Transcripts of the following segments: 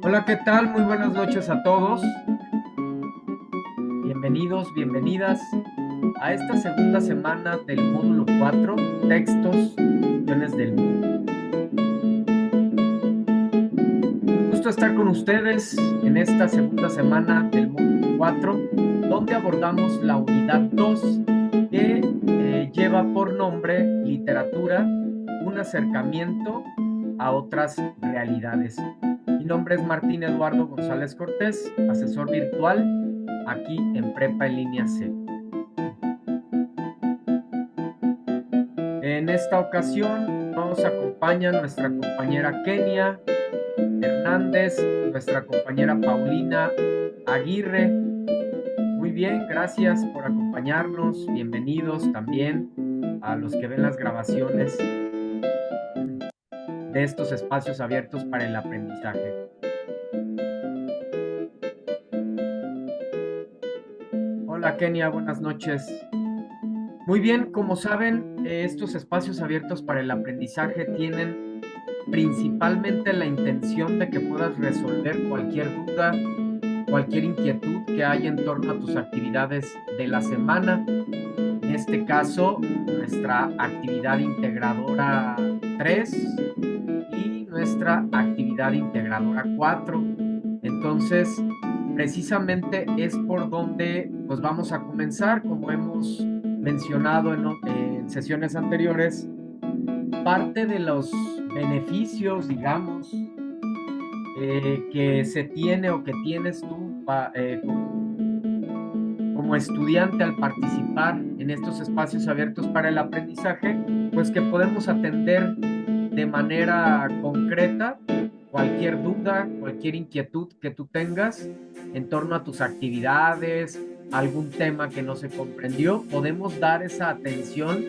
Hola, ¿qué tal? Muy buenas noches a todos. Bienvenidos, bienvenidas a esta segunda semana del módulo 4, textos, funciones del mundo. Un gusto estar con ustedes en esta segunda semana del módulo 4, donde abordamos la unidad 2 que lleva por nombre Literatura, un acercamiento a otras realidades. Mi nombre es Martín Eduardo González Cortés, asesor virtual aquí en Prepa en Línea C. En esta ocasión nos acompaña nuestra compañera Kenia Hernández, nuestra compañera Paulina Aguirre. Muy bien, gracias por acompañarnos. Bienvenidos también a los que ven las grabaciones de estos espacios abiertos para el aprendizaje. Hola Kenia, buenas noches. Muy bien, como saben, estos espacios abiertos para el aprendizaje tienen principalmente la intención de que puedas resolver cualquier duda, cualquier inquietud que haya en torno a tus actividades de la semana. En este caso, nuestra actividad integradora 3 y nuestra actividad integradora 4. Entonces, precisamente es por donde pues vamos a comenzar, como hemos mencionado en sesiones anteriores. Parte de los beneficios, digamos, que se tiene o que tienes tú como estudiante al participar en estos espacios abiertos para el aprendizaje, pues que podemos atender de manera concreta cualquier duda, cualquier inquietud que tú tengas en torno a tus actividades, algún tema que no se comprendió. Podemos dar esa atención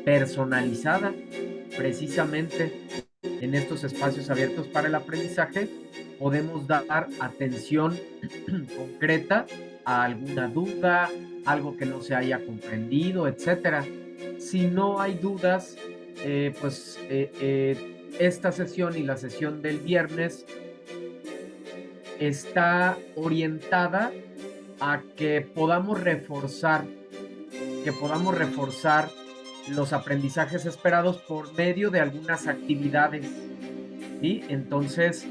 personalizada precisamente en estos espacios abiertos para el aprendizaje. Podemos dar atención concreta a alguna duda, algo que no se haya comprendido, etcétera. Si no hay dudas, esta sesión y la sesión del viernes está orientada a que podamos reforzar los aprendizajes esperados por medio de algunas actividades. ¿Sí? Entonces,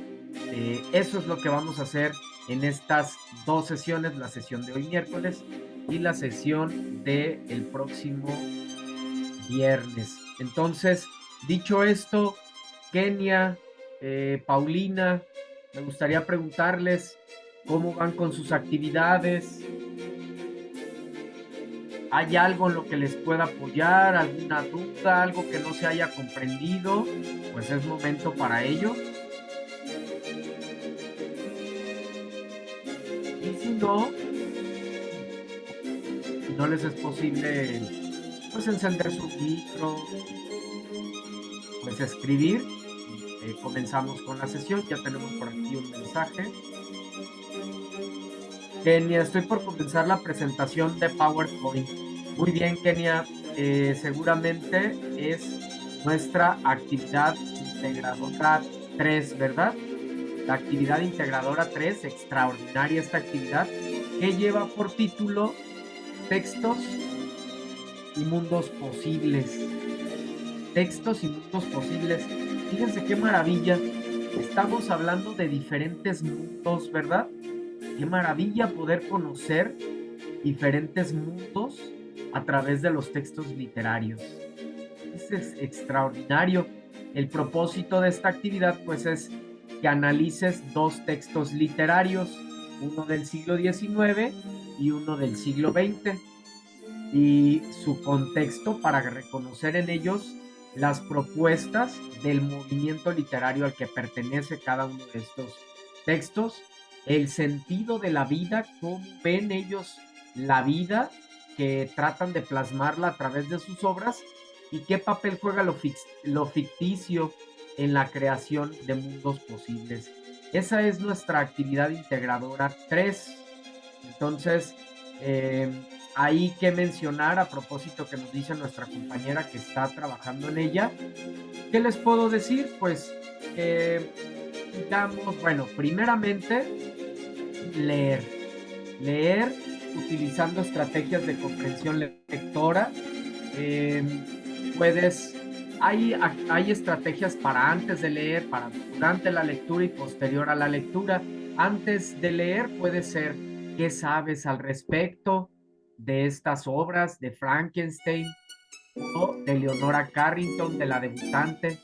eso es lo que vamos a hacer en estas dos sesiones, la sesión de hoy miércoles y la sesión del próximo viernes. Entonces, dicho esto, Kenia, Paulina, me gustaría preguntarles cómo van con sus actividades. ¿Hay algo en lo que les pueda apoyar? ¿Alguna duda? ¿Algo que no se haya comprendido? Pues es momento para ello. Y si no les es posible, pues encender su micro, pues escribir. Comenzamos con la sesión. Ya tenemos por aquí un mensaje. Kenia, estoy por comenzar la presentación de PowerPoint. Muy bien, Kenia. Seguramente es nuestra actividad integradora 3, ¿verdad? La actividad integradora 3, extraordinaria esta actividad, que lleva por título Textos y mundos posibles. Textos y mundos posibles. Fíjense qué maravilla. Estamos hablando de diferentes mundos, ¿verdad? Qué maravilla poder conocer diferentes mundos a través de los textos literarios. Es extraordinario. El propósito de esta actividad, pues, es que analices dos textos literarios, uno del siglo XIX y uno del siglo XX, y su contexto para reconocer en ellos las propuestas del movimiento literario al que pertenece cada uno de estos textos, el sentido de la vida, cómo ven ellos la vida, que tratan de plasmarla a través de sus obras, y qué papel juega lo ficticio en la creación de mundos posibles. Esa es nuestra actividad integradora 3. Entonces, hay que mencionar, a propósito que nos dice nuestra compañera que está trabajando en ella, ¿qué les puedo decir? Pues digamos, bueno, primeramente, leer. Leer utilizando estrategias de comprensión lectora. Puedes, hay estrategias para antes de leer, para durante la lectura y posterior a la lectura. Antes de leer puede ser qué sabes al respecto de estas obras de Frankenstein o de Leonora Carrington, de la debutante.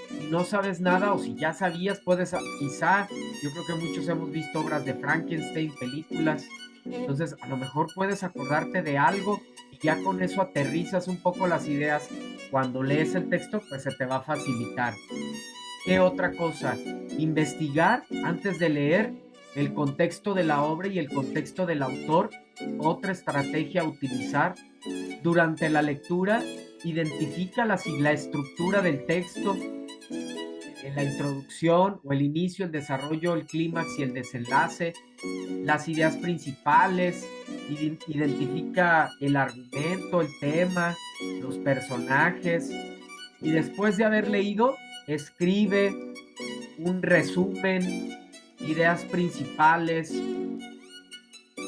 Si no sabes nada o si ya sabías, puedes, quizá, yo creo que muchos hemos visto obras de Frankenstein, películas, entonces a lo mejor puedes acordarte de algo y ya con eso aterrizas un poco las ideas. Cuando lees el texto, pues se te va a facilitar. ¿Qué otra cosa? Investigar antes de leer el contexto de la obra y el contexto del autor. Otra estrategia a utilizar durante la lectura. Identifica la estructura del texto, en la introducción o el inicio, el desarrollo, el clímax y el desenlace, las ideas principales, identifica el argumento, el tema, los personajes, y después de haber leído, escribe un resumen, ideas principales,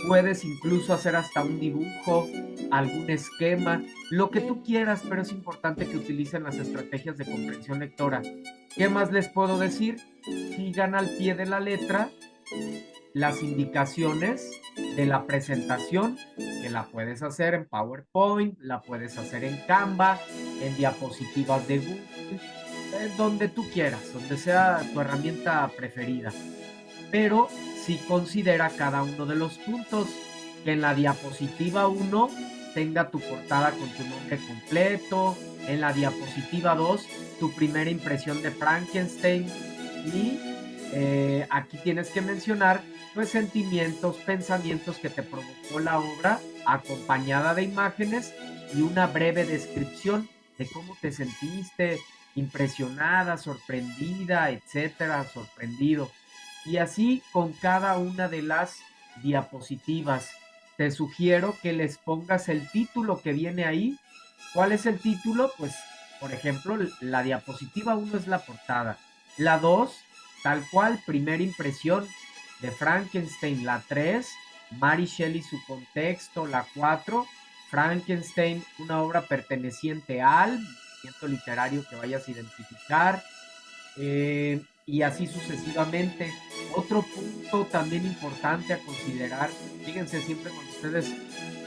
puedes incluso hacer hasta un dibujo, algún esquema, lo que tú quieras, pero es importante que utilicen las estrategias de comprensión lectora. ¿Qué más les puedo decir? Sigan al pie de la letra las indicaciones de la presentación, que la puedes hacer en PowerPoint, la puedes hacer en Canva, en diapositivas de Google, donde tú quieras, donde sea tu herramienta preferida. Pero sí considera cada uno de los puntos, que en la diapositiva 1 tenga tu portada con tu nombre completo, en la diapositiva 2 tu primera impresión de Frankenstein, y aquí tienes que mencionar pues sentimientos, pensamientos que te provocó la obra, acompañada de imágenes y una breve descripción de cómo te sentiste, impresionada, sorprendida, etcétera, sorprendido. Y así con cada una de las diapositivas. Te sugiero que les pongas el título que viene ahí. ¿Cuál es el título? Pues, por ejemplo, la diapositiva 1 es la portada. La 2, tal cual, primera impresión de Frankenstein. La 3, Mary Shelley, su contexto. La 4, Frankenstein, una obra perteneciente al movimiento literario que vayas a identificar. Y así sucesivamente. Otro punto también importante a considerar, fíjense, siempre cuando ustedes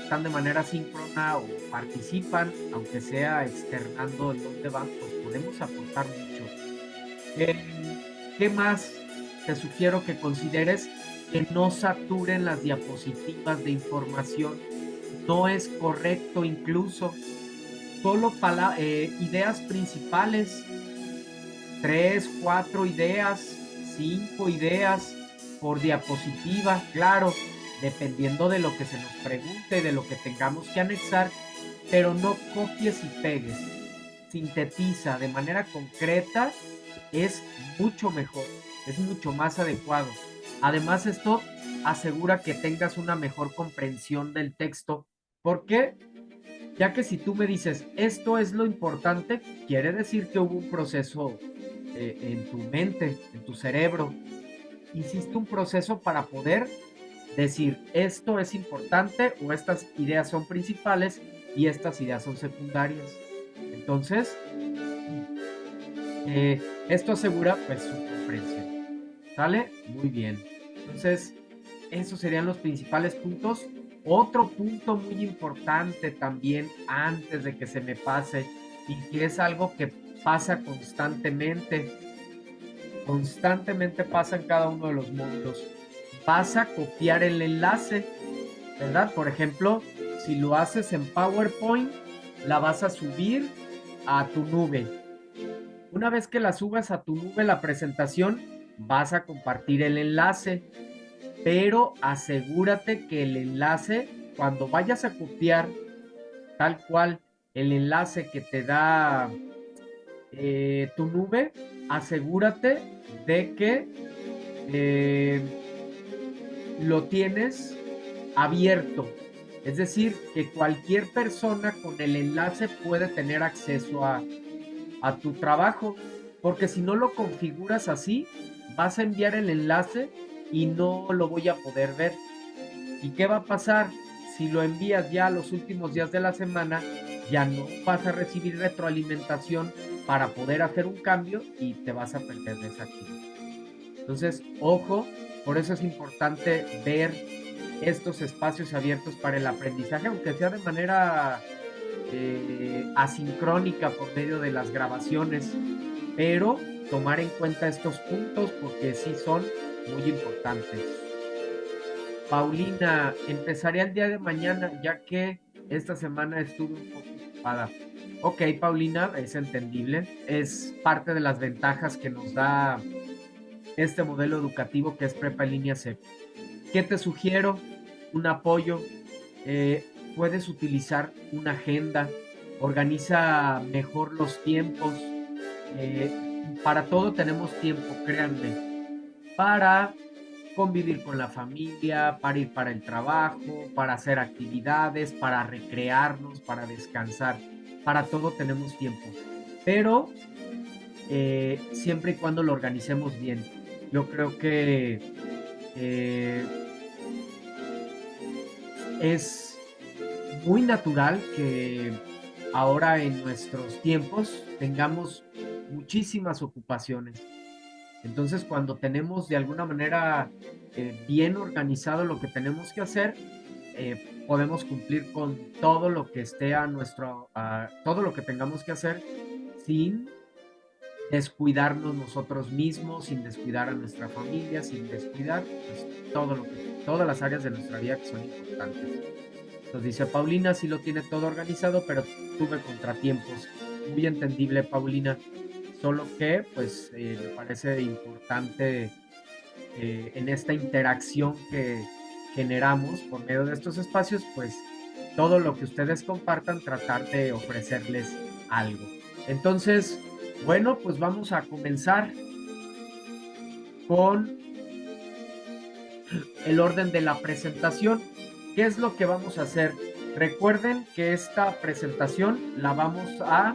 están de manera síncrona o participan, aunque sea externando en dónde van, pues podemos aportar mucho. ¿Qué más te sugiero que consideres? Que no saturen las diapositivas de información. No es correcto incluso. Solo ideas principales, 3, 4 ideas, 5 ideas por diapositiva, claro, dependiendo de lo que se nos pregunte, de lo que tengamos que anexar, pero no copies y pegues. Sintetiza de manera concreta, es mucho mejor, es mucho más adecuado. Además, esto asegura que tengas una mejor comprensión del texto. ¿Por qué? Ya que si tú me dices, esto es lo importante, quiere decir que hubo un proceso en tu mente, en tu cerebro. Hiciste un proceso para poder decir, esto es importante o estas ideas son principales y estas ideas son secundarias. Entonces, esto asegura pues su comprensión. ¿Sale? Muy bien. Entonces, esos serían los principales puntos. Otro punto muy importante también, antes de que se me pase, y que es algo que pasa constantemente pasa en cada uno de los módulos. Vas a copiar el enlace, ¿verdad? Por ejemplo, si lo haces en PowerPoint, la vas a subir a tu nube. Una vez que la subas a tu nube, la presentación, vas a compartir el enlace, pero asegúrate que el enlace, cuando vayas a copiar tal cual el enlace que te da tu nube, asegúrate de que lo tienes abierto. Es decir, que cualquier persona con el enlace puede tener acceso a tu trabajo, porque si no lo configuras así, vas a enviar el enlace y no lo voy a poder ver. ¿Y qué va a pasar? Si lo envías ya los últimos días de la semana, ya no vas a recibir retroalimentación para poder hacer un cambio y te vas a perder de esa actividad. Entonces, ojo, por eso es importante ver estos espacios abiertos para el aprendizaje, aunque sea de manera asincrónica por medio de las grabaciones, pero tomar en cuenta estos puntos porque sí son muy importantes. Paulina, empezaré el día de mañana, ya que esta semana estuve un poco ocupada. Ok, Paulina, es entendible. Es parte de las ventajas que nos da este modelo educativo que es Prepa en Línea C. ¿Qué te sugiero? Un apoyo. Eh, Puedes utilizar una agenda. Organiza mejor los tiempos. Para todo tenemos tiempo, créanme. Para convivir con la familia, para ir para el trabajo, para hacer actividades, para recrearnos, para descansar. Para todo tenemos tiempo. Pero siempre y cuando lo organicemos bien. Yo creo que eh, es muy natural que ahora en nuestros tiempos tengamos muchísimas ocupaciones. Entonces, cuando tenemos de alguna manera bien organizado lo que tenemos que hacer, podemos cumplir con todo lo que esté todo lo que tengamos que hacer sin descuidarnos nosotros mismos, sin descuidar a nuestra familia, sin descuidar pues, todas las áreas de nuestra vida que son importantes. Nos dice Paulina, sí lo tiene todo organizado, pero tuve contratiempos. Muy entendible, Paulina. Solo que, pues, me parece importante en esta interacción que generamos por medio de estos espacios, pues, todo lo que ustedes compartan, tratar de ofrecerles algo. Entonces, bueno, pues vamos a comenzar con el orden de la presentación. ¿Qué es lo que vamos a hacer? Recuerden que esta presentación la vamos a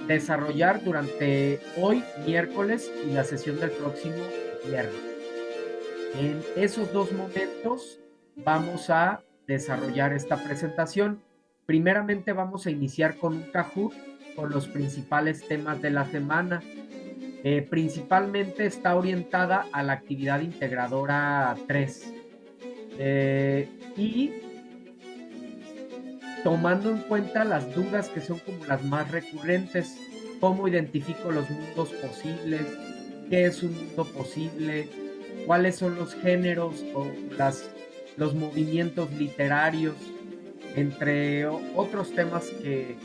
desarrollar durante hoy, miércoles, y la sesión del próximo viernes. En esos dos momentos vamos a desarrollar esta presentación. Primeramente vamos a iniciar con un Kahoot con los principales temas de la semana. Principalmente está orientada a la actividad integradora 3. Y tomando en cuenta las dudas que son como las más recurrentes, cómo identifico los mundos posibles, qué es un mundo posible, cuáles son los géneros o los movimientos literarios, entre otros temas que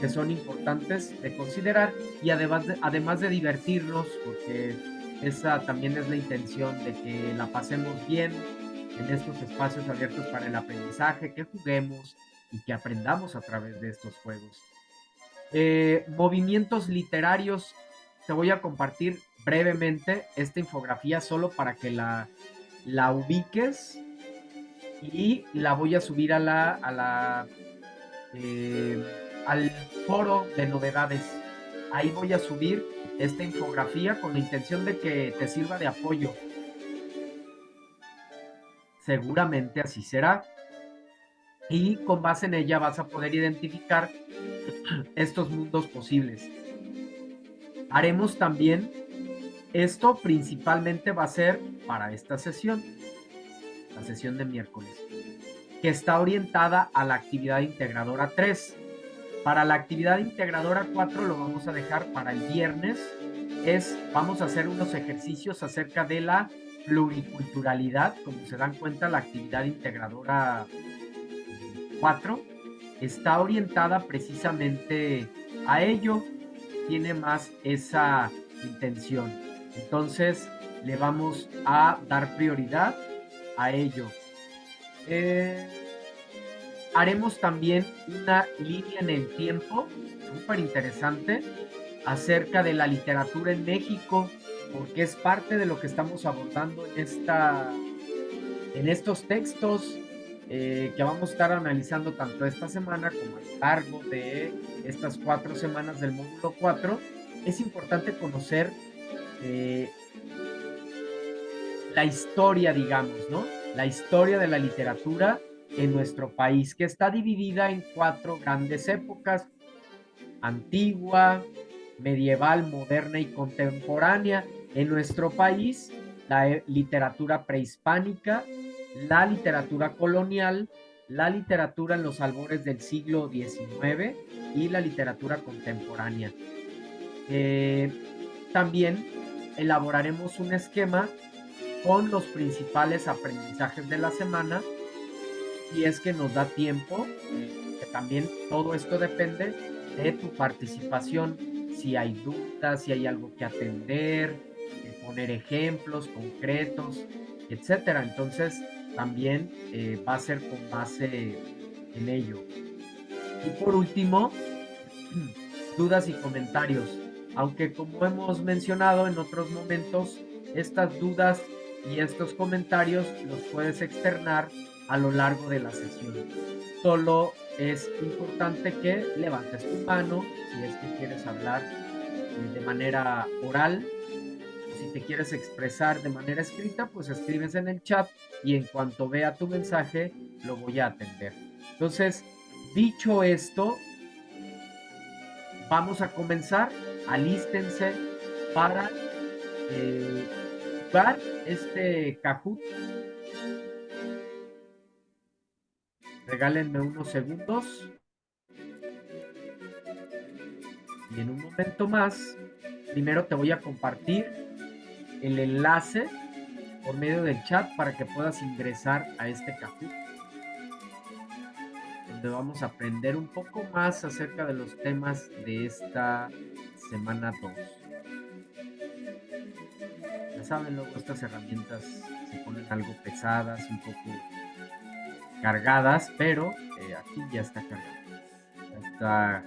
son importantes de considerar y además de divertirnos, porque esa también es la intención de que la pasemos bien en estos espacios abiertos para el aprendizaje, que juguemos y que aprendamos a través de estos juegos. Movimientos literarios, te voy a compartir brevemente esta infografía solo para que la ubiques y la voy a subir al foro de novedades. Ahí voy a subir esta infografía con la intención de que te sirva de apoyo. Seguramente así será. Y con base en ella vas a poder identificar estos mundos posibles. Haremos también, esto principalmente va a ser para esta sesión, la sesión de miércoles, que está orientada a la actividad integradora 3. Para la actividad integradora 4 lo vamos a dejar para el viernes. Vamos a hacer unos ejercicios acerca de la pluriculturalidad. Como se dan cuenta, la actividad integradora 4 está orientada precisamente a ello, tiene más esa intención. Entonces, le vamos a dar prioridad a ello. Haremos también una línea en el tiempo, súper interesante, acerca de la literatura en México, porque es parte de lo que estamos abordando en estos textos que vamos a estar analizando tanto esta semana como a lo largo de estas 4 semanas del módulo 4. Es importante conocer eh, la historia, digamos, ¿no? La historia de la literatura en nuestro país, que está dividida en 4 grandes épocas: antigua, medieval, moderna y contemporánea. En nuestro país, la literatura prehispánica, la literatura colonial, la literatura en los albores del siglo XIX y la literatura contemporánea. También elaboraremos un esquema con los principales aprendizajes de la semana, y es que nos da tiempo, que también todo esto depende de tu participación, si hay dudas, si hay algo que atender, poner ejemplos concretos, etcétera. Entonces, también va a ser con base en ello. Y por último, dudas y comentarios. Aunque, como hemos mencionado en otros momentos, estas dudas y estos comentarios los puedes externar a lo largo de la sesión. Solo es importante que levantes tu mano si es que quieres hablar de manera oral. Si te quieres expresar de manera escrita, pues escribes en el chat y en cuanto vea tu mensaje lo voy a atender. Entonces, dicho esto, vamos a comenzar. Alístense para jugar este Kahoot. Regálenme unos segundos. Y en un momento más, primero te voy a compartir el enlace por medio del chat para que puedas ingresar a este Kahoot, donde vamos a aprender un poco más acerca de los temas de esta semana 2. Ya saben, luego estas herramientas se ponen algo pesadas, un poco cargadas, pero aquí ya está cargado. Ya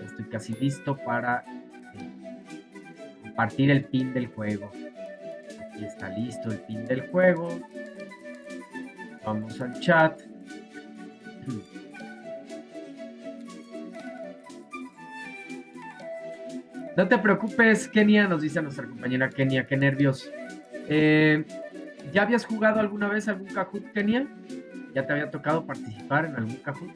estoy casi listo para compartir el pin del juego. Aquí está listo el pin del juego. Vamos al chat. No te preocupes, Kenia, nos dice nuestra compañera Kenia, qué nervios. ¿Ya habías jugado alguna vez algún Kahoot, Kenia? ¿Ya te había tocado participar en algún Kahoot?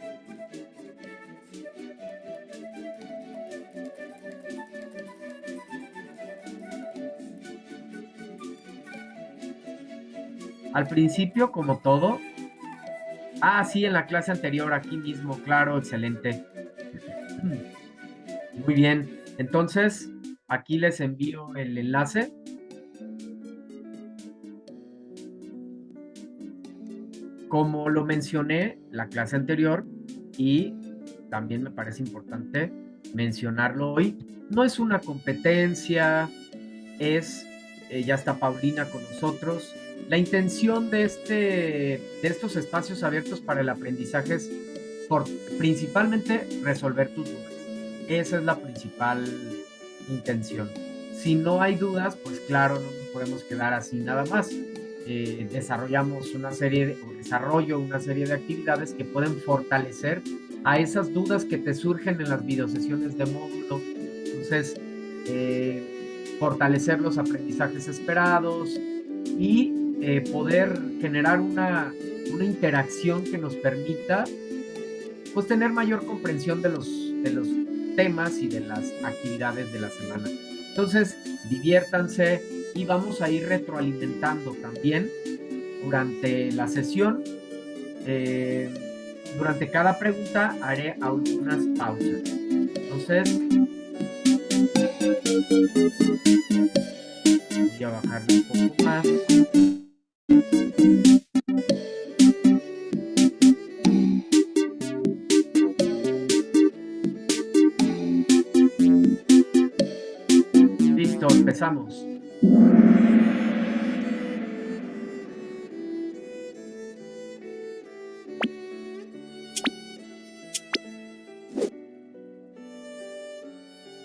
Al principio, como todo. Ah, sí, en la clase anterior, aquí mismo, claro, excelente. Muy bien, entonces aquí les envío el enlace. Como lo mencioné la clase anterior, y también me parece importante mencionarlo hoy, no es una competencia, ya está Paulina con nosotros. La intención de estos espacios abiertos para el aprendizaje es principalmente resolver tus dudas. Esa es la principal intención. Si no hay dudas, pues claro, no nos podemos quedar así nada más. Desarrollo una serie de actividades que pueden fortalecer a esas dudas que te surgen en las videosesiones de módulo. Entonces, fortalecer los aprendizajes esperados y poder generar una interacción que nos permita, pues, tener mayor comprensión de los temas y de las actividades de la semana. Entonces, diviértanse y vamos a ir retroalimentando también durante la sesión. Durante cada pregunta haré algunas pausas. Entonces, voy a bajarle un poco más. Listo, empezamos.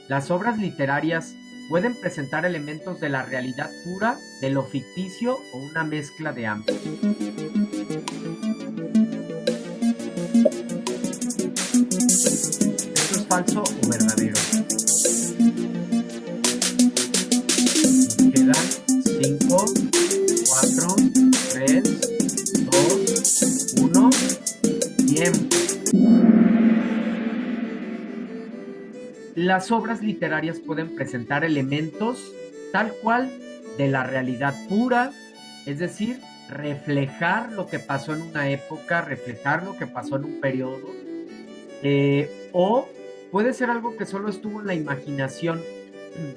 Las obras literarias pueden presentar elementos de la realidad pura, de lo ficticio o una mezcla de ambos. ¿Esto es falso o verdadero? las obras literarias pueden presentar elementos tal cual de la realidad pura, es decir, reflejar lo que pasó en una época, reflejar lo que pasó en un periodo, o puede ser algo que solo estuvo en la imaginación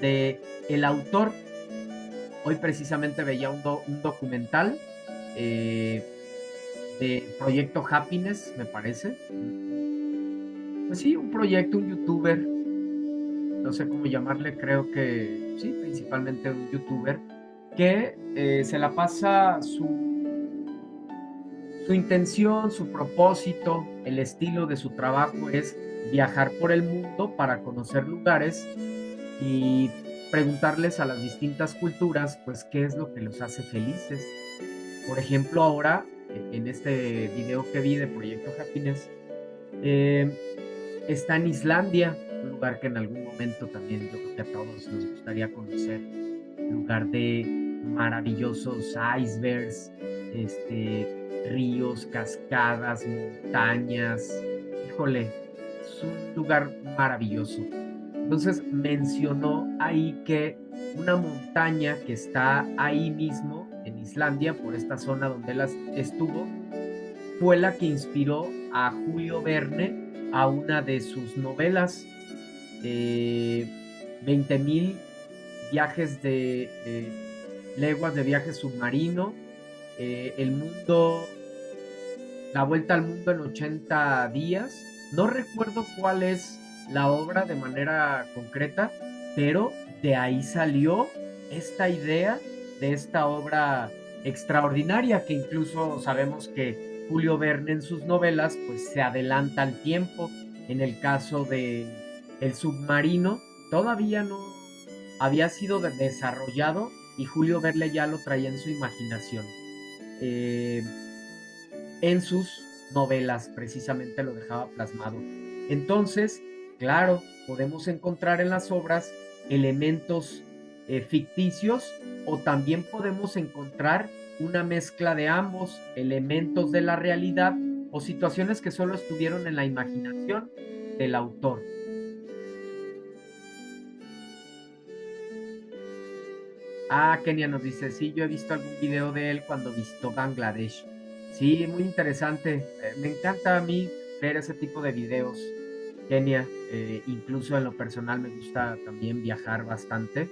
de el autor. Hoy precisamente veía un documental eh, de Proyecto Happiness, me parece. Pues sí, un proyecto, un youtuber, no sé cómo llamarle, creo que sí, principalmente un youtuber, que se la pasa su intención, su propósito, el estilo de su trabajo es viajar por el mundo para conocer lugares y preguntarles a las distintas culturas, pues, qué es lo que los hace felices. Por ejemplo, ahora, en este video que vi de Proyecto Happiness, eh, está en Islandia, un lugar que en algún momento también yo creo que a todos nos gustaría conocer, lugar de maravillosos icebergs, ríos, cascadas, montañas. Híjole, es un lugar maravilloso. Entonces mencionó ahí que una montaña que está ahí mismo, en Islandia, por esta zona donde él estuvo, fue la que inspiró a Julio Verne a una de sus novelas, 20.000 viajes leguas de viaje submarino, el mundo, la vuelta al mundo en 80 días. No recuerdo cuál es la obra de manera concreta, pero de ahí salió esta idea de esta obra extraordinaria que incluso sabemos que Julio Verne en sus novelas pues se adelanta al tiempo. En el caso de El submarino todavía no había sido desarrollado y Julio Verne ya lo traía en su imaginación. Eh, en sus novelas precisamente lo dejaba plasmado. Entonces, claro, podemos encontrar en las obras elementos ficticios o también podemos encontrar una mezcla de ambos, elementos de la realidad o situaciones que solo estuvieron en la imaginación del autor. Kenia nos dice, sí, yo he visto algún video de él cuando visitó Bangladesh. Sí, muy interesante. Me encanta a mí ver ese tipo de videos, Kenia. Incluso en lo personal me gusta también viajar bastante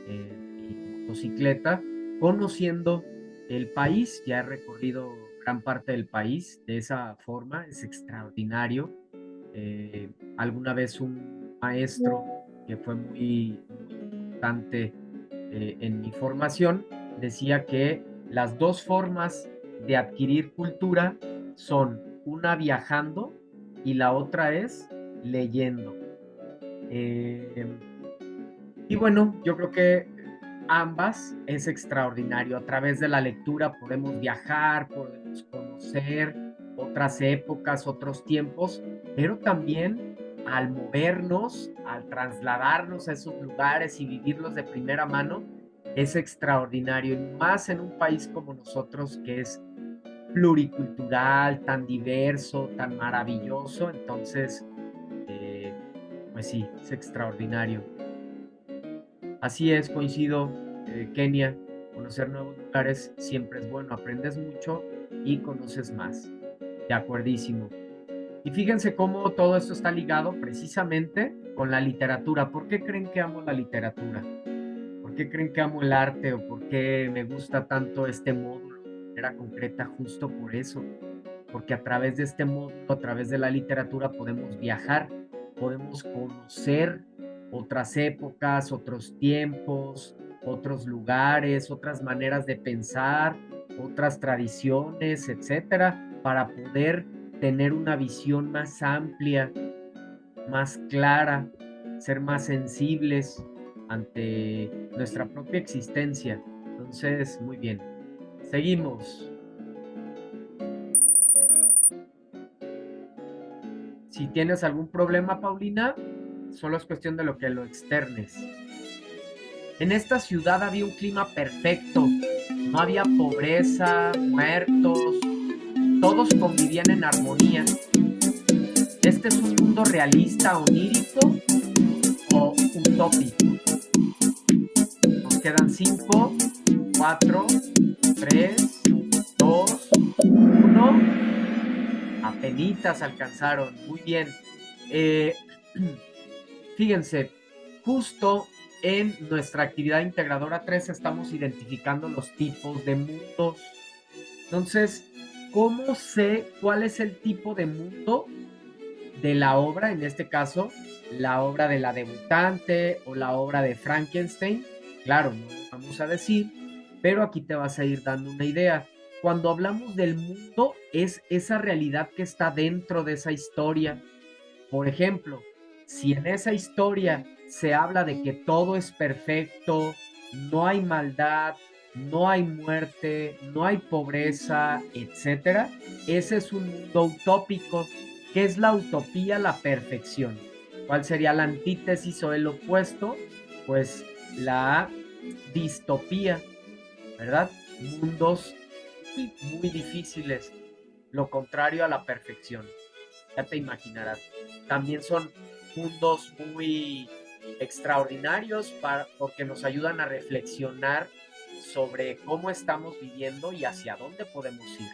en motocicleta, conociendo el país. Ya he recorrido gran parte del país de esa forma, es extraordinario. Alguna vez un maestro que fue muy importante en mi formación decía que las dos formas de adquirir cultura son una viajando y la otra es leyendo. Eh, y bueno, yo creo que ambas es extraordinario. A través de la lectura podemos viajar, podemos conocer otras épocas, otros tiempos, pero también al movernos, al trasladarnos a esos lugares y vivirlos de primera mano, es extraordinario. Y más en un país como nosotros que es pluricultural, tan diverso, tan maravilloso. Entonces, eh, pues sí, es extraordinario. Así es, coincido, Kenia. Conocer nuevos lugares siempre es bueno, aprendes mucho y conoces más. De acuerdísimo. Y fíjense cómo todo esto está ligado precisamente con la literatura. ¿Por qué creen que amo la literatura? ¿Por qué creen que amo el arte o por qué me gusta tanto este módulo de manera concreta? Justo por eso, porque a través de este módulo, a través de la literatura podemos viajar, podemos conocer otras épocas, otros tiempos, otros lugares, otras maneras de pensar, otras tradiciones, etcétera, para poder tener una visión más amplia, más clara, ser más sensibles ante nuestra propia existencia. Entonces, muy bien. Seguimos. Si tienes algún problema, Paulina, solo es cuestión de lo que lo externes. En esta ciudad había un clima perfecto. No había pobreza, muertos. Todos convivían en armonía. Este es un mundo realista, onírico, utópico. Nos quedan 5, 4, 3, 2, 1. Apenitas alcanzaron. Muy bien. Fíjense, justo en nuestra actividad integradora 3 estamos identificando los tipos de mundos. Entonces, ¿cómo sé cuál es el tipo de mundo de la obra? En este caso, la obra de la debutante o la obra de Frankenstein. Claro, no lo vamos a decir, pero aquí te vas a ir dando una idea. Cuando hablamos del mundo, es esa realidad que está dentro de esa historia. Por ejemplo, si en esa historia se habla de que todo es perfecto, no hay maldad, no hay muerte, no hay pobreza, etcétera, ese es un mundo utópico. ¿Qué es la utopía? La perfección. ¿Cuál sería la antítesis o el opuesto? Pues la distopía, ¿verdad? Mundos muy difíciles, lo contrario a la perfección. Ya te imaginarás. También son mundos muy extraordinarios porque nos ayudan a reflexionar sobre cómo estamos viviendo y hacia dónde podemos ir.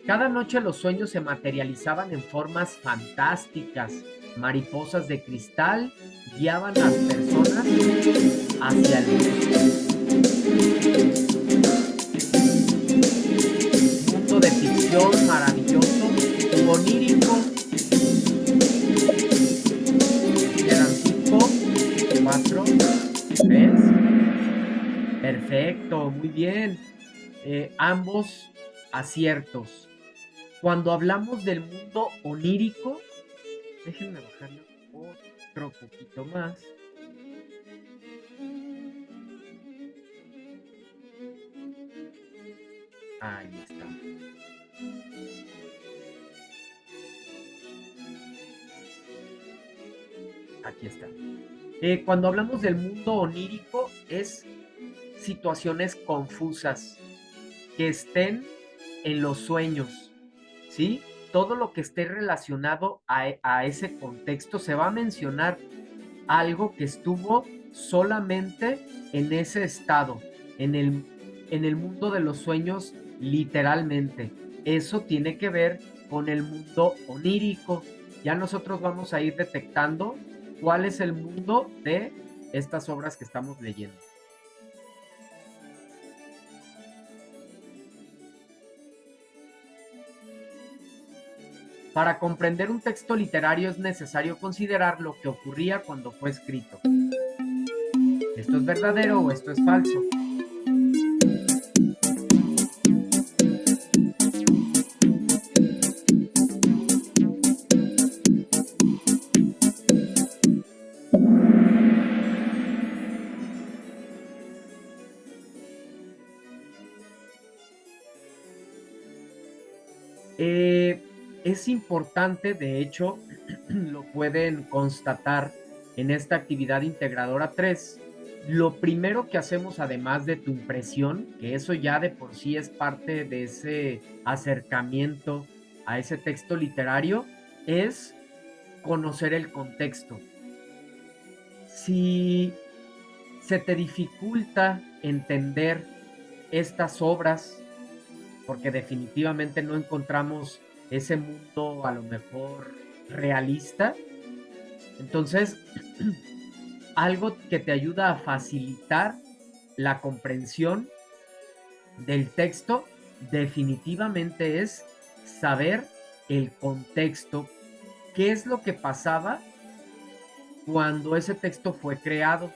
Cada noche los sueños se materializaban en formas fantásticas. Mariposas de cristal guiaban a las personas hacia el mundo de ficción maravilloso, onírico. Eran 5, 4, 3. Perfecto, muy bien. Ambos aciertos. Cuando hablamos del mundo onírico, déjenme bajarlo otro poquito más. Ahí está. Aquí está. Cuando hablamos del mundo onírico, es situaciones confusas que estén en los sueños, ¿sí? Todo lo que esté relacionado a ese contexto se va a mencionar algo que estuvo solamente en ese estado, en el mundo de los sueños, literalmente. Eso tiene que ver con el mundo onírico. Ya nosotros vamos a ir detectando cuál es el mundo de estas obras que estamos leyendo. Para comprender un texto literario es necesario considerar lo que ocurría cuando fue escrito. ¿Esto es verdadero o esto es falso? Es importante, de hecho, lo pueden constatar en esta actividad integradora 3. Lo primero que hacemos, además de tu impresión, que eso ya de por sí es parte de ese acercamiento a ese texto literario, es conocer el contexto. Si se te dificulta entender estas obras, porque definitivamente no encontramos ese mundo a lo mejor realista, entonces algo que te ayuda a facilitar la comprensión del texto definitivamente es saber el contexto, qué es lo que pasaba cuando ese texto fue creado.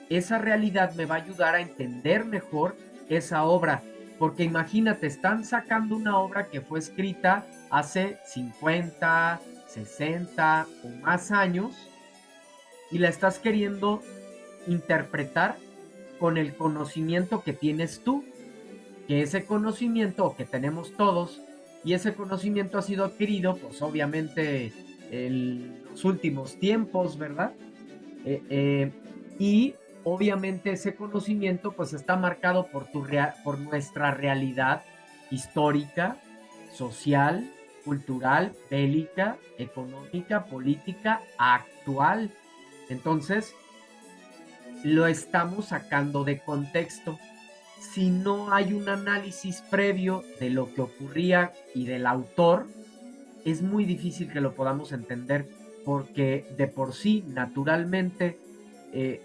Esa realidad me va a ayudar a entender mejor esa obra, porque imagínate, están sacando una obra que fue escrita hace 50, 60 o más años y la estás queriendo interpretar con el conocimiento que tienes tú, que ese conocimiento o que tenemos todos, y ese conocimiento ha sido adquirido, pues obviamente en los últimos tiempos, ¿verdad? Y obviamente ese conocimiento pues está marcado por nuestra realidad histórica, social, cultural, bélica, económica, política, actual. Entonces, lo estamos sacando de contexto. Si no hay un análisis previo de lo que ocurría y del autor, es muy difícil que lo podamos entender, porque de por sí, naturalmente,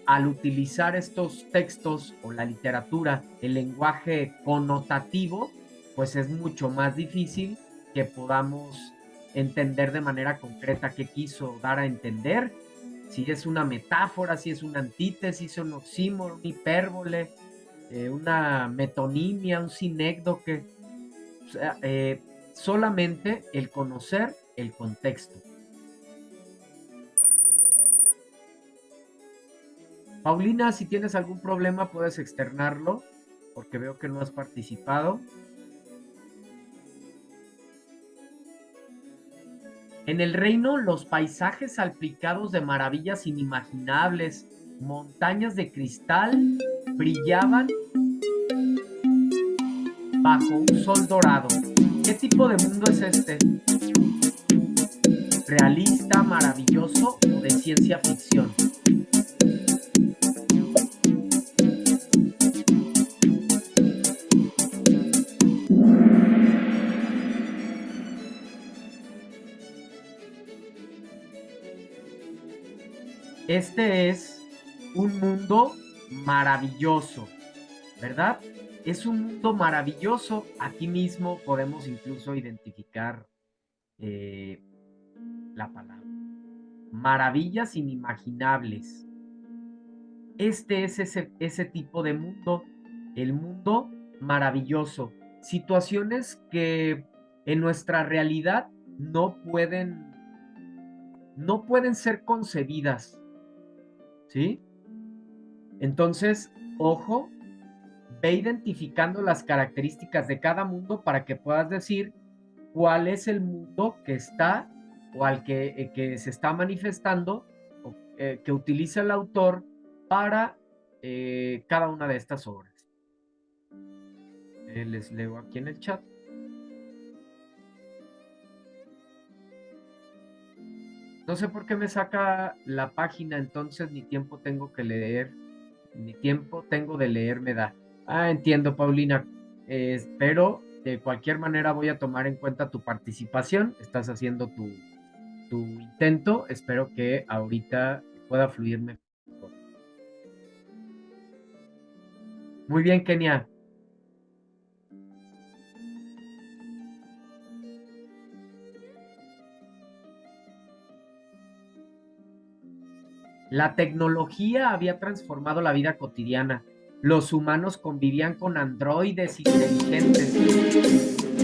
al utilizar estos textos o la literatura, el lenguaje connotativo, pues es mucho más difícil que podamos entender de manera concreta qué quiso dar a entender, si es una metáfora, si es una antítesis, un oxímoron, una hipérbole, una metonimia, un sinécdoque. O sea, solamente el conocer el contexto. Paulina, si tienes algún problema puedes externarlo, porque veo que no has participado. En el reino, los paisajes salpicados de maravillas inimaginables, montañas de cristal, brillaban bajo un sol dorado. ¿Qué tipo de mundo es este? ¿Realista, maravilloso o de ciencia ficción? Este es un mundo maravilloso, ¿verdad? Es un mundo maravilloso. Aquí mismo podemos incluso identificar la palabra. Maravillas inimaginables. Este es ese tipo de mundo, el mundo maravilloso. Situaciones que en nuestra realidad no pueden ser concebidas, ¿sí? Entonces, ojo, ve identificando las características de cada mundo para que puedas decir cuál es el mundo que está o al que se está manifestando o que utiliza el autor para cada una de estas obras. Les leo aquí en el chat. No sé por qué me saca la página, entonces ni tiempo tengo que leer, ni tiempo tengo de leer me da. Ah, entiendo, Paulina. Pero de cualquier manera voy a tomar en cuenta tu participación. Estás haciendo tu intento. Espero que ahorita pueda fluir mejor. Muy bien, Kenia. La tecnología había transformado la vida cotidiana. Los humanos convivían con androides inteligentes.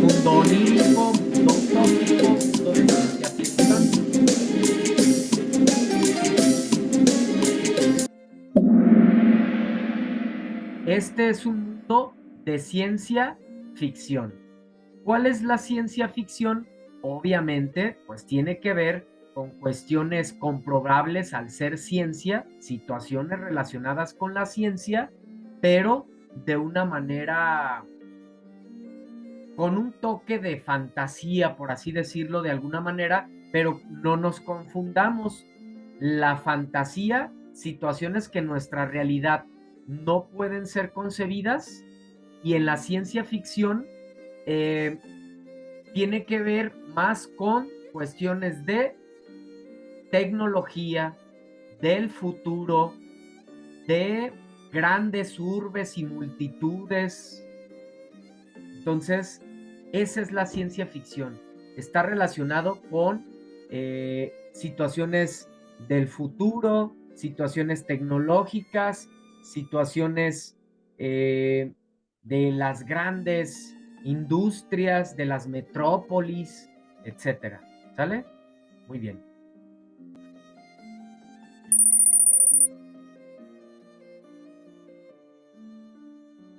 Mundo onírico, mundo utópico, mundo de ciencia ficción. Este es un mundo de ciencia ficción. ¿Cuál es la ciencia ficción? Obviamente, pues tiene que ver con cuestiones comprobables al ser ciencia, situaciones relacionadas con la ciencia, pero de una manera con un toque de fantasía, por así decirlo de alguna manera, pero no nos confundamos. La fantasía, situaciones que en nuestra realidad no pueden ser concebidas, y en la ciencia ficción tiene que ver más con cuestiones de tecnología, del futuro, de grandes urbes y multitudes. Entonces, esa es la ciencia ficción. Está relacionado con situaciones del futuro, situaciones tecnológicas, situaciones de las grandes industrias, de las metrópolis, etcétera. ¿Sale? Muy bien.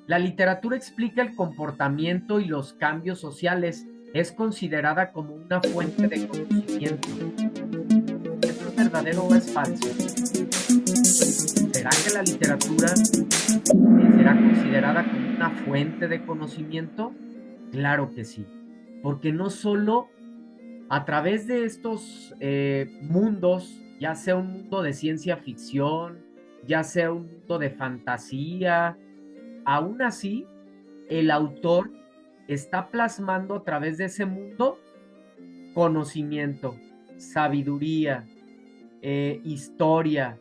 La literatura explica el comportamiento y los cambios sociales. Es considerada como una fuente de conocimiento. Eso es verdadero o es falso? ¿Será que la literatura será considerada como una fuente de conocimiento? Claro que sí, porque no solo a través de estos mundos, ya sea un mundo de ciencia ficción, ya sea un mundo de fantasía, aún así, el autor está plasmando a través de ese mundo conocimiento, sabiduría, historia,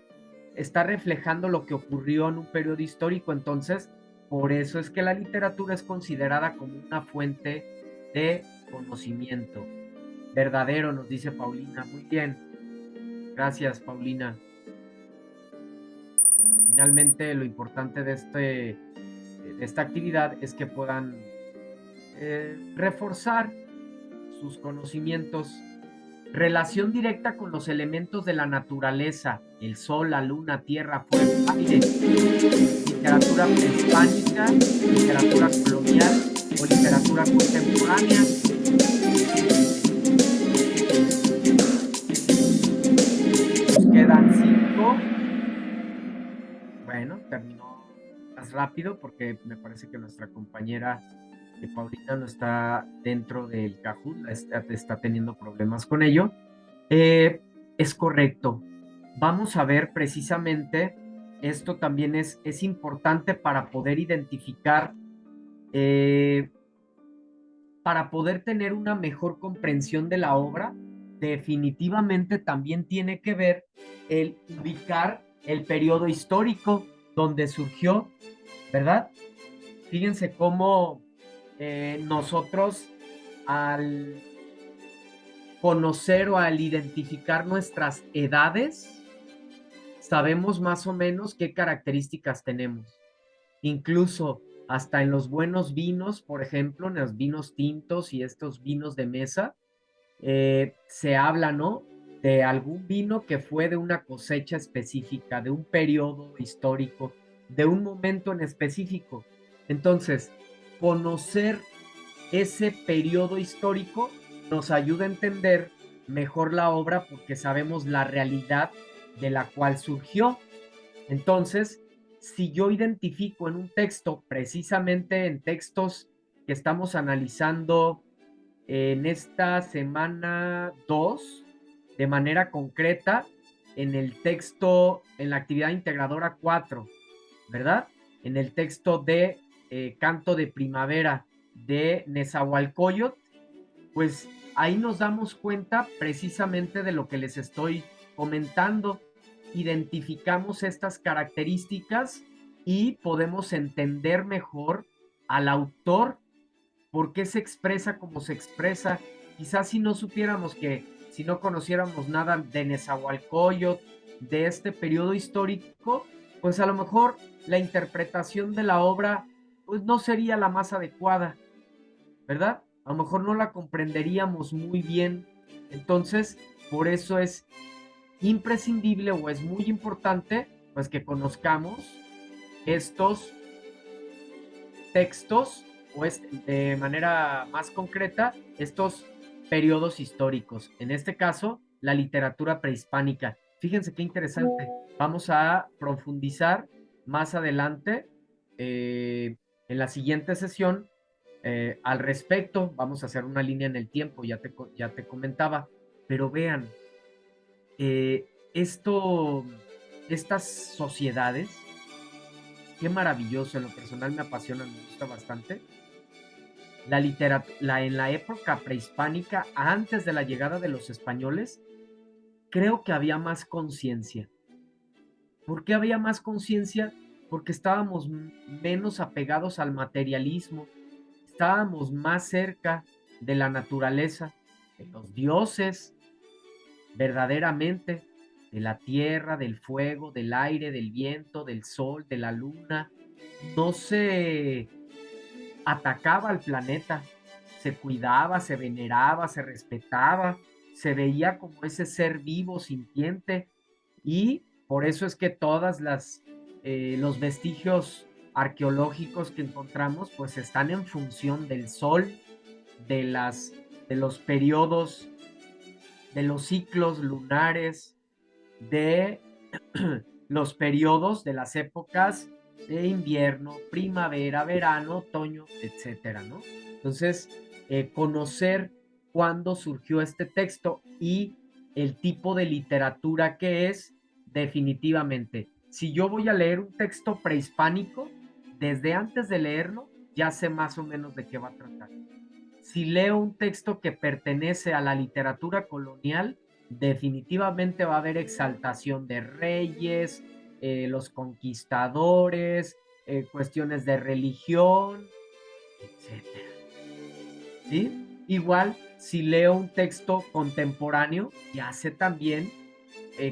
está reflejando lo que ocurrió en un periodo histórico. Entonces, por eso es que la literatura es considerada como una fuente de conocimiento. Verdadero, nos dice Paulina. Muy bien. Gracias, Paulina. Finalmente, lo importante de esta actividad es que puedan reforzar sus conocimientos. Relación directa con los elementos de la naturaleza, el sol, la luna, tierra, fuego, aire. Literatura prehispánica, literatura colonial o literatura contemporánea. Nos quedan 5. Bueno, terminó más rápido porque me parece que nuestra compañera Paulina no está dentro del Kahoot, está teniendo problemas con ello. Es correcto. Vamos a ver precisamente, esto también es importante para poder identificar, para poder tener una mejor comprensión de la obra. Definitivamente también tiene que ver el ubicar el periodo histórico donde surgió, ¿verdad? Fíjense cómo nosotros al conocer o al identificar nuestras edades, sabemos más o menos qué características tenemos. Incluso hasta en los buenos vinos, por ejemplo, en los vinos tintos y estos vinos de mesa, se habla, ¿no? De algún vino que fue de una cosecha específica, de un periodo histórico, de un momento en específico. Entonces, conocer ese periodo histórico nos ayuda a entender mejor la obra porque sabemos la realidad de la cual surgió. Entonces, si yo identifico en un texto, precisamente en textos que estamos analizando en esta semana 2, de manera concreta, en el texto, en la actividad integradora 4, ¿verdad? En el texto de Canto de Primavera de Nezahualcóyotl, pues ahí nos damos cuenta precisamente de lo que les estoy comentando. Identificamos estas características y podemos entender mejor al autor, por qué se expresa como se expresa. Quizás si no supiéramos si no conociéramos nada de Nezahualcóyotl, de este periodo histórico, pues a lo mejor la interpretación de la obra pues no sería la más adecuada, ¿verdad? A lo mejor no la comprenderíamos muy bien. Entonces, por eso es imprescindible o es muy importante pues que conozcamos estos textos o de manera más concreta estos periodos históricos. En este caso, la literatura prehispánica. Fíjense qué interesante. Vamos a profundizar más adelante en la siguiente sesión al respecto. Vamos a hacer una línea en el tiempo, ya te comentaba. Pero vean, eh, estas sociedades, qué maravilloso, en lo personal me apasiona, me gusta bastante. La literatura, en la época prehispánica, antes de la llegada de los españoles, creo que había más conciencia. ¿Por qué había más conciencia? Porque estábamos menos apegados al materialismo, estábamos más cerca de la naturaleza, de los dioses, verdaderamente, de la tierra, del fuego, del aire, del viento, del sol, de la luna. No se atacaba al planeta, se cuidaba, se veneraba, se respetaba, se veía como ese ser vivo, sintiente, y por eso es que todas los vestigios arqueológicos que encontramos pues están en función del sol, de los periodos, de los ciclos lunares, de los periodos de las épocas de invierno, primavera, verano, otoño, etcétera, ¿no? Entonces, conocer cuándo surgió este texto y el tipo de literatura que es, definitivamente. Si yo voy a leer un texto prehispánico, desde antes de leerlo, ya sé más o menos de qué va a tratar. Si leo un texto que pertenece a la literatura colonial, definitivamente va a haber exaltación de reyes, los conquistadores, cuestiones de religión, etcétera. ¿Sí? Igual, si leo un texto contemporáneo, ya sé también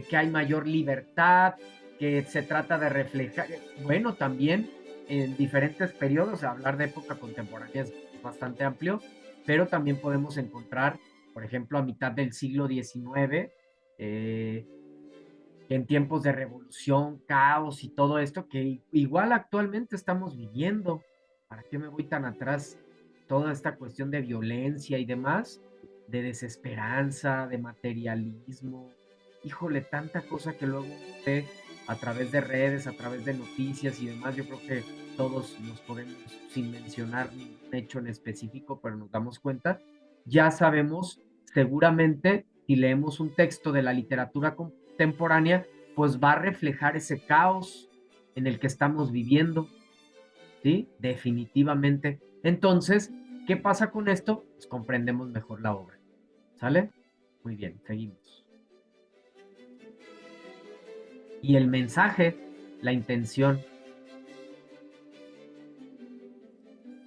que hay mayor libertad, que se trata de reflejar, bueno, también en diferentes periodos, hablar de época contemporánea es bastante amplio, pero también podemos encontrar, por ejemplo, a mitad del siglo XIX, en tiempos de revolución, caos y todo esto, que igual actualmente estamos viviendo. ¿Para qué me voy tan atrás? Toda esta cuestión de violencia y demás, de desesperanza, de materialismo. Híjole, tanta cosa que luego ve a través de redes, a través de noticias y demás. Yo creo que todos nos podemos, sin mencionar ningún hecho en específico, pero nos damos cuenta, ya sabemos seguramente si leemos un texto de la literatura contemporánea, pues va a reflejar ese caos en el que estamos viviendo, ¿sí? Definitivamente. Entonces, ¿qué pasa con esto? Pues comprendemos mejor la obra. ¿Sale? Muy bien, seguimos. Y el mensaje, la intención.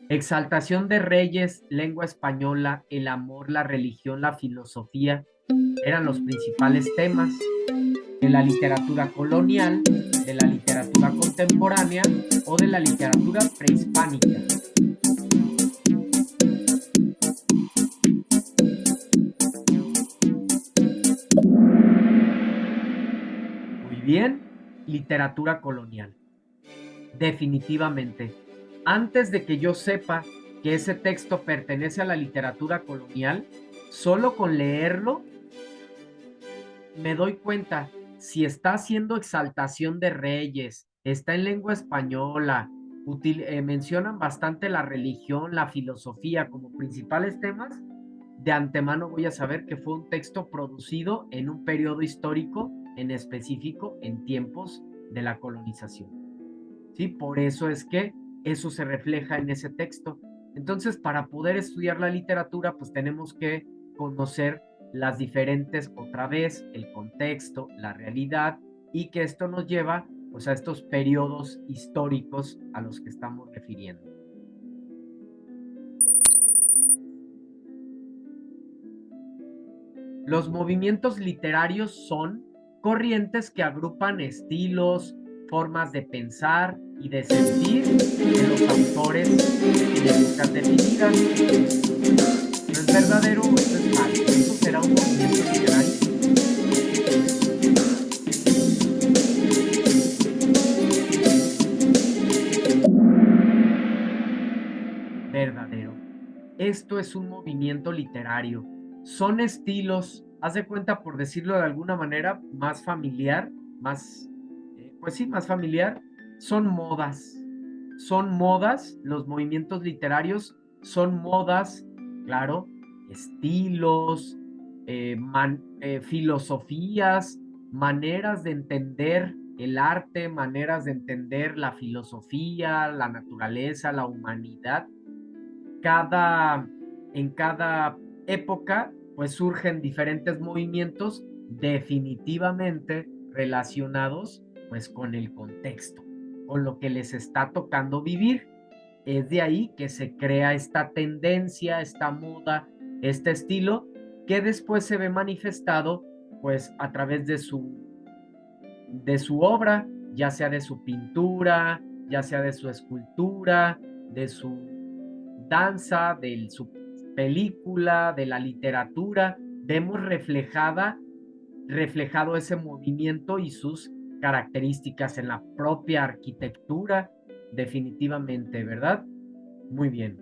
Exaltación de reyes, lengua española, el amor, la religión, la filosofía, eran los principales temas de la literatura colonial, de la literatura contemporánea o de la literatura prehispánica. Muy bien, literatura colonial. Definitivamente. Antes de que yo sepa que ese texto pertenece a la literatura colonial, solo con leerlo me doy cuenta si está haciendo exaltación de reyes, está en lengua española, mencionan bastante la religión, la filosofía como principales temas, de antemano voy a saber que fue un texto producido en un periodo histórico en específico en tiempos de la colonización. ¿Sí? Por eso es que eso se refleja en ese texto. Entonces, para poder estudiar la literatura, pues tenemos que conocer las diferentes, otra vez, el contexto, la realidad, y que esto nos lleva pues, a estos periodos históricos a los que estamos refiriendo. Los movimientos literarios son corrientes que agrupan estilos, formas de pensar y de sentir de los autores en épocas definidas. ¿No es verdadero o esto es falso? ¿Eso será un movimiento literario? Verdadero. Esto es un movimiento literario. Son estilos, haz de cuenta, por decirlo de alguna manera, más familiar, más, pues sí, más familiar. Son modas. Son modas, los movimientos literarios son modas, claro, estilos, filosofías, maneras de entender el arte, maneras de entender la filosofía, la naturaleza, la humanidad cada, en cada época, pues surgen diferentes movimientos definitivamente relacionados pues con el contexto, con lo que les está tocando vivir. Es de ahí que se crea esta tendencia, esta moda, este estilo, que después se ve manifestado pues a través de su obra, ya sea de su pintura, ya sea de su escultura, de su danza, de su película, de la literatura, vemos reflejado ese movimiento y sus características en la propia arquitectura, definitivamente, ¿verdad? Muy bien.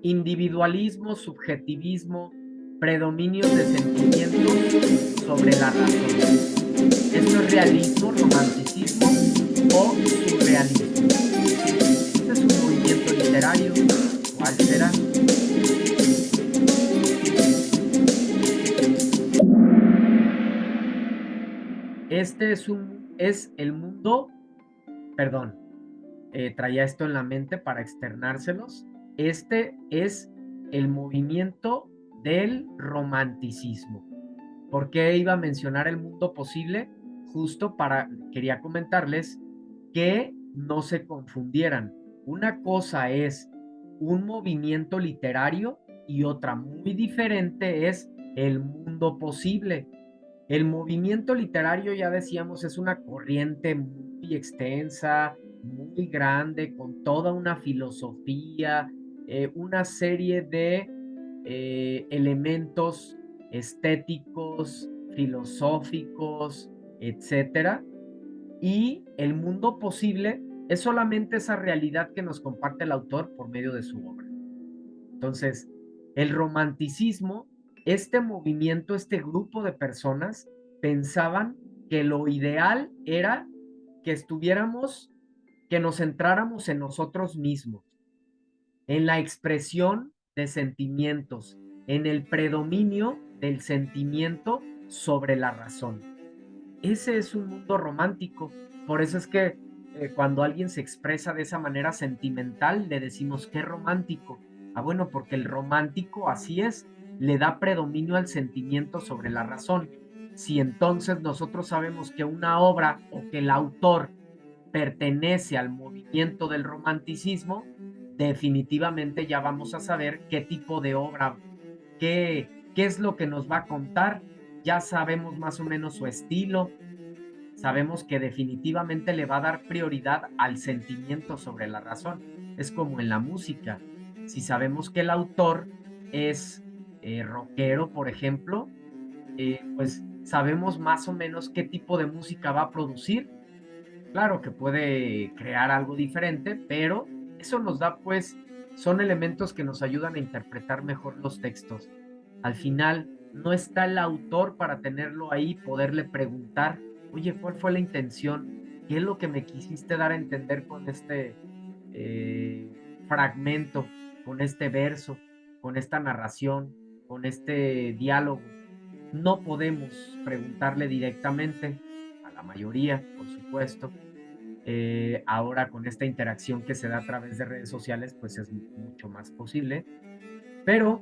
individualismo, subjetivismo, predominios de sentimientos sobre la razón. ¿Esto es realismo, romanticismo o surrealismo? Este es un movimiento literario. ¿Cuál será? Este es el mundo, perdón, traía esto en la mente para externárselos. Este es el movimiento del romanticismo. ¿Por qué iba a mencionar el mundo posible? Justo quería comentarles que no se confundieran. Una cosa es un movimiento literario y otra muy diferente es el mundo posible. El movimiento literario, ya decíamos, es una corriente muy extensa, muy grande, con toda una filosofía, una serie de elementos estéticos, filosóficos, etcétera. Y el mundo posible es solamente esa realidad que nos comparte el autor por medio de su obra. Entonces, el romanticismo, este movimiento, este grupo de personas pensaban que lo ideal era que que nos centráramos en nosotros mismos, en la expresión de sentimientos, en el predominio del sentimiento sobre la razón. Ese es un mundo romántico. Por eso es que cuando alguien se expresa de esa manera sentimental, le decimos qué romántico. Ah, bueno, porque el romántico así es, le da predominio al sentimiento sobre la razón. Si entonces nosotros sabemos que una obra o que el autor pertenece al movimiento del romanticismo, definitivamente ya vamos a saber qué tipo de obra, qué es lo que nos va a contar. Ya sabemos más o menos su estilo, sabemos que definitivamente le va a dar prioridad al sentimiento sobre la razón. Es como en la música. Si sabemos que el autor es rockero, por ejemplo, pues sabemos más o menos qué tipo de música va a producir. Claro que puede crear algo diferente, pero eso nos da, pues, son elementos que nos ayudan a interpretar mejor los textos. Al final, no está el autor para tenerlo ahí, poderle preguntar, oye, ¿cuál fue la intención? ¿Qué es lo que me quisiste dar a entender con este fragmento, con este verso, con esta narración, con este diálogo? No podemos preguntarle directamente, a la mayoría, por supuesto. Ahora con esta interacción que se da a través de redes sociales, pues es mucho más posible. Pero,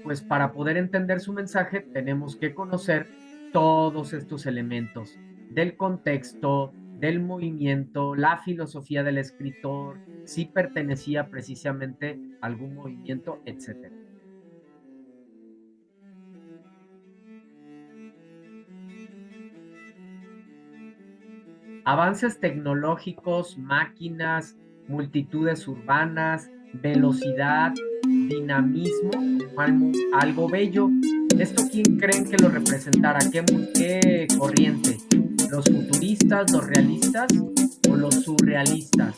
pues para poder entender su mensaje, tenemos que conocer todos estos elementos del contexto, del movimiento, la filosofía del escritor, si pertenecía precisamente a algún movimiento, etcétera. Avances tecnológicos, máquinas, multitudes urbanas, velocidad, dinamismo, algo bello. ¿Esto quién creen que lo representara? ¿Qué corriente? ¿Los futuristas, los realistas o los surrealistas?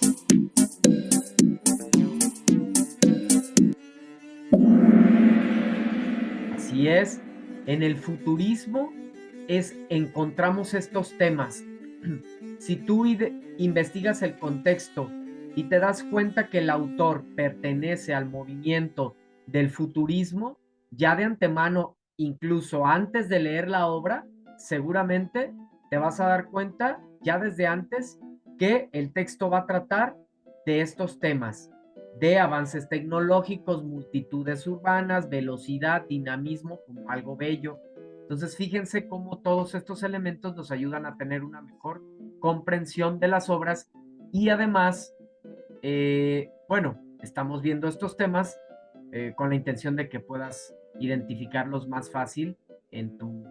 Así es, en el futurismo encontramos estos temas. Si tú investigas el contexto y te das cuenta que el autor pertenece al movimiento del futurismo, ya de antemano, incluso antes de leer la obra, seguramente te vas a dar cuenta ya desde antes que el texto va a tratar de estos temas, de avances tecnológicos, multitudes urbanas, velocidad, dinamismo, como algo bello. Entonces, fíjense cómo todos estos elementos nos ayudan a tener una mejor comprensión de las obras y además, bueno, estamos viendo estos temas con la intención de que puedas identificarlos más fácil en tu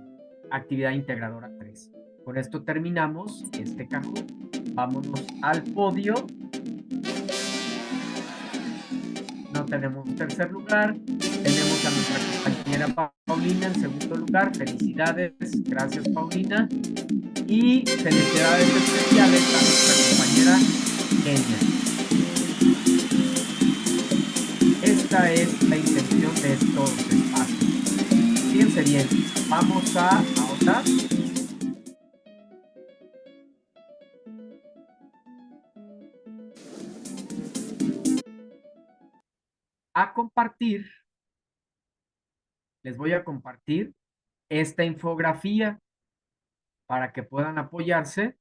actividad integradora 3. Con esto terminamos este cajón. Vámonos al podio. No tenemos tercer lugar. Tenemos a nuestra compañera Paulina en segundo lugar. Felicidades. Gracias, Paulina. Y felicidades especiales a nuestra compañera Kenia. Esta esta es la intención de estos espacios. Fíjense bien, vamos a ahora a compartir, les voy a compartir esta infografía para que puedan apoyarse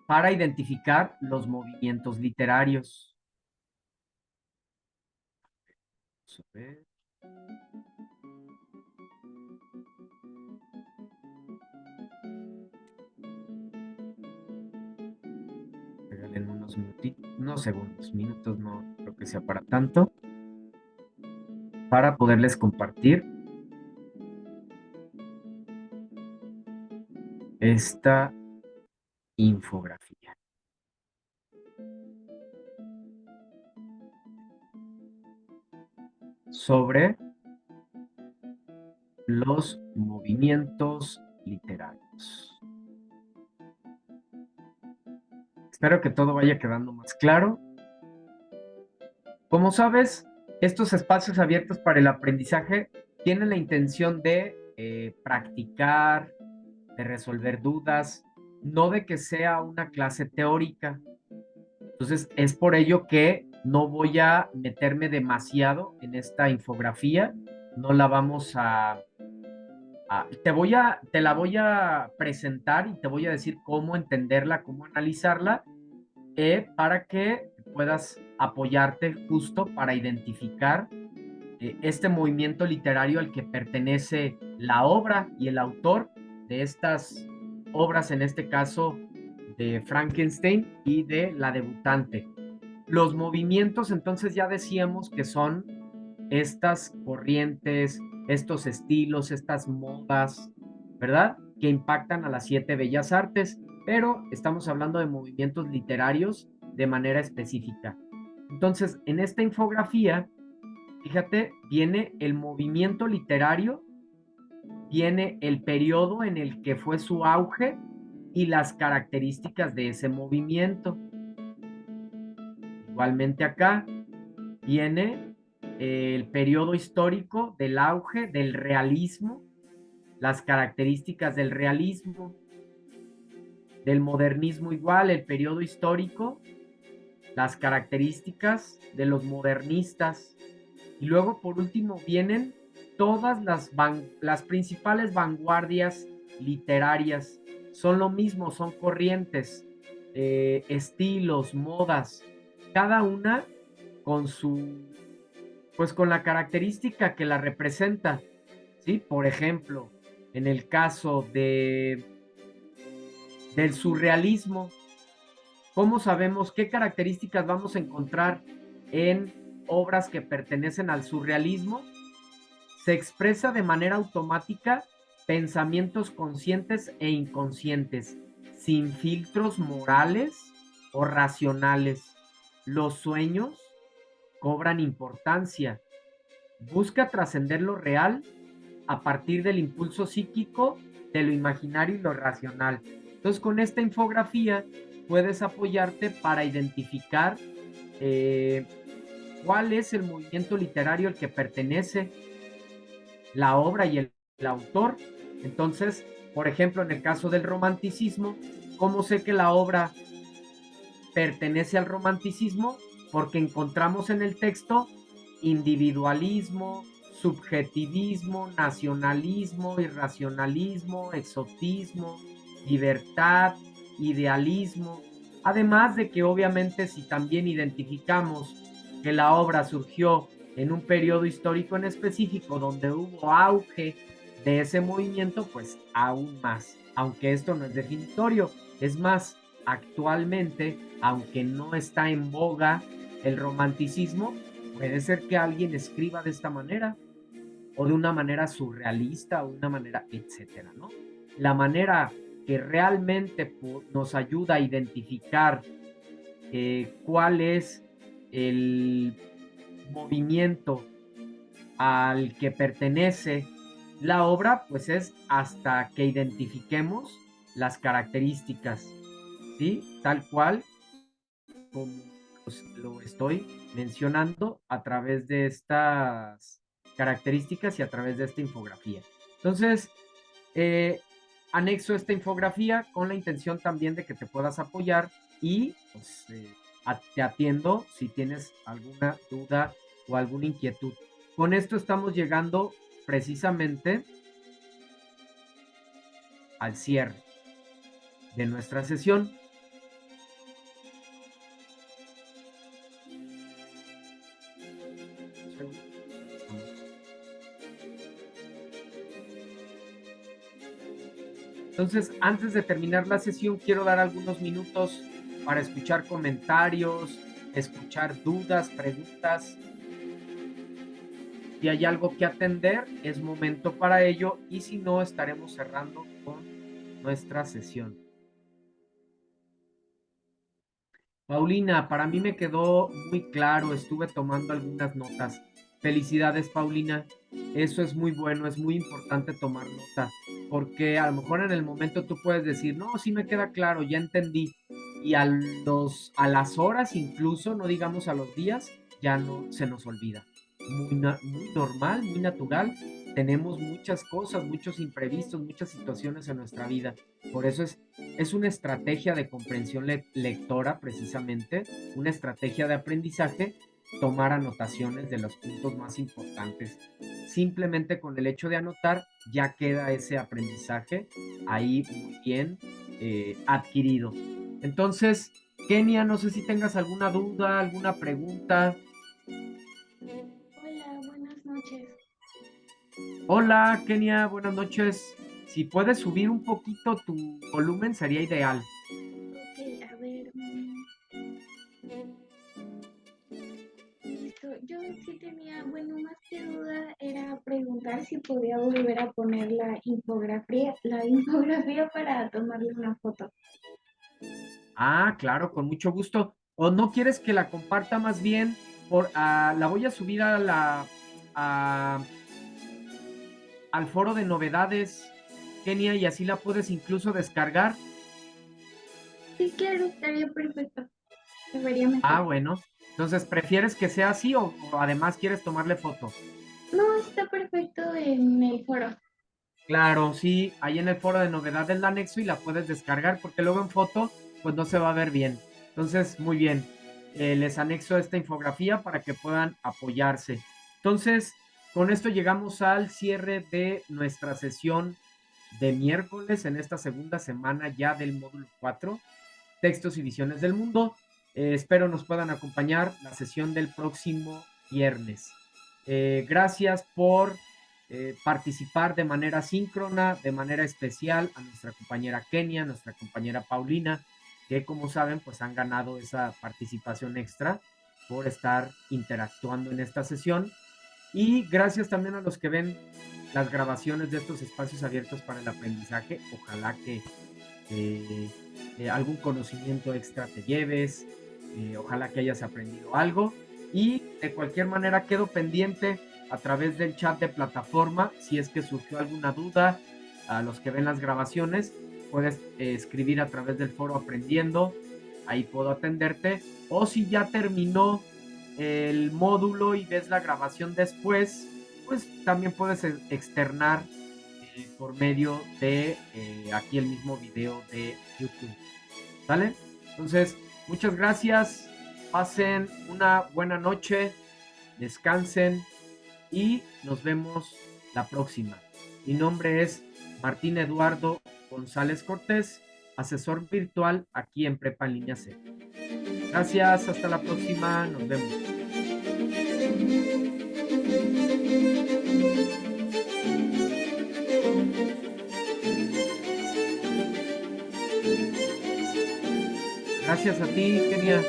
para identificar los movimientos literarios. Vamos a ver. Regalen unos minutitos, unos segundos, minutos no creo que sea para tanto, para poderles compartir esta infografía. Sobre los movimientos literarios. Espero que todo vaya quedando más claro. Como sabes, estos espacios abiertos para el aprendizaje tienen la intención de practicar, de resolver dudas, no de que sea una clase teórica. Entonces, es por ello que no voy a meterme demasiado en esta infografía, no la vamos te la voy a presentar y te voy a decir cómo entenderla, cómo analizarla, para que puedas apoyarte justo para identificar este movimiento literario al que pertenece la obra y el autor de estas obras, en este caso de Frankenstein y de La debutante. Los movimientos, entonces ya decíamos que son estas corrientes, estos estilos, estas modas, ¿verdad? Que impactan a las 7 bellas artes, pero estamos hablando de movimientos literarios de manera específica. Entonces, en esta infografía, fíjate, viene el movimiento literario, viene el periodo en el que fue su auge y las características de ese movimiento. Igualmente acá viene el periodo histórico del auge del realismo, las características del realismo, del modernismo igual, el periodo histórico, las características de los modernistas. Y luego, por último, vienen todas las principales vanguardias literarias. Son lo mismo, son corrientes, estilos, modas, cada una con pues con la característica que la representa, ¿sí? Por ejemplo, en el caso del surrealismo, ¿cómo sabemos qué características vamos a encontrar en obras que pertenecen al surrealismo? Se expresa de manera automática pensamientos conscientes e inconscientes, sin filtros morales o racionales. Los sueños cobran importancia. Busca trascender lo real a partir del impulso psíquico, de lo imaginario y lo racional. Entonces, con esta infografía puedes apoyarte para identificar cuál es el movimiento literario al que pertenece la obra y el autor. Entonces, por ejemplo, en el caso del romanticismo, ¿cómo sé que la obra pertenece al romanticismo? Porque encontramos en el texto individualismo, subjetivismo, nacionalismo, irracionalismo, exotismo, libertad, idealismo. Además de que obviamente si también identificamos que la obra surgió en un periodo histórico en específico donde hubo auge de ese movimiento, pues aún más, aunque esto no es definitorio. Es más, actualmente, aunque no está en boga el romanticismo, puede ser que alguien escriba de esta manera o de una manera surrealista o de una manera, etcétera, ¿no? La manera que realmente nos ayuda a identificar cuál es el movimiento al que pertenece la obra, pues es hasta que identifiquemos las características, ¿sí? Tal cual como lo estoy mencionando a través de estas características y a través de esta infografía. Entonces, eh, anexo esta infografía con la intención también de que te puedas apoyar y pues, te atiendo si tienes alguna duda o alguna inquietud. Con esto estamos llegando precisamente al cierre de nuestra sesión. Entonces, antes de terminar la sesión, quiero dar algunos minutos para escuchar comentarios, escuchar dudas, preguntas. Si hay algo que atender, es momento para ello y si no, estaremos cerrando con nuestra sesión. Paulina, para mí me quedó muy claro, estuve tomando algunas notas. Felicidades, Paulina. Eso es muy bueno, es muy importante tomar nota, porque a lo mejor en el momento tú puedes decir, no, sí me queda claro, ya entendí. Y a las horas incluso, no digamos a los días, ya no se nos olvida. Muy normal, muy natural. Tenemos muchas cosas, muchos imprevistos, muchas situaciones en nuestra vida. Por eso es una estrategia de comprensión lectora, precisamente, una estrategia de aprendizaje, tomar anotaciones de los puntos más importantes. Simplemente con el hecho de anotar, ya queda ese aprendizaje ahí muy bien adquirido. Entonces, Kenia, no sé si tengas alguna duda, alguna pregunta. Hola, buenas noches. Hola, Kenia, buenas noches. Si puedes subir un poquito tu volumen, sería ideal. Ok, a ver. Listo. Yo sí tenía, bueno, más que duda era preguntar si podía volver a poner la infografía para tomarle una foto. Ah, claro, con mucho gusto. ¿O no quieres que la comparta más bien? La voy a subir a- al foro de novedades, Kenia, y así la puedes incluso descargar. Sí, claro, estaría perfecto. Se vería Ah, mejor. bueno. Entonces, ¿prefieres que sea así o además quieres tomarle foto? No, está perfecto en el foro. Claro, sí, ahí en el foro de novedades la anexo y la puedes descargar porque luego en foto pues no se va a ver bien. Entonces, muy bien, les anexo esta infografía para que puedan apoyarse. Entonces, con esto llegamos al cierre de nuestra sesión de miércoles en esta segunda semana ya del módulo 4, textos y visiones del mundo. Espero nos puedan acompañar la sesión del próximo viernes. Gracias por participar de manera síncrona, de manera especial a nuestra compañera Kenia, nuestra compañera Paulina, que como saben, pues han ganado esa participación extra por estar interactuando en esta sesión. Y gracias también a los que ven las grabaciones de estos espacios abiertos para el aprendizaje. Ojalá que eh, algún conocimiento extra te lleves, ojalá que hayas aprendido algo y de cualquier manera quedo pendiente a través del chat de plataforma si es que surgió alguna duda. A los que ven las grabaciones puedes escribir a través del foro aprendiendo, ahí puedo atenderte, o si ya terminó el módulo y ves la grabación después, pues también puedes externar por medio de aquí el mismo video de YouTube. ¿Sale? Entonces, muchas gracias. Pasen una buena noche, descansen y nos vemos la próxima. Mi nombre es Martín Eduardo González Cortés, asesor virtual aquí en Prepa en Línea C. Gracias, hasta la próxima, nos vemos. Gracias a ti, Kenia.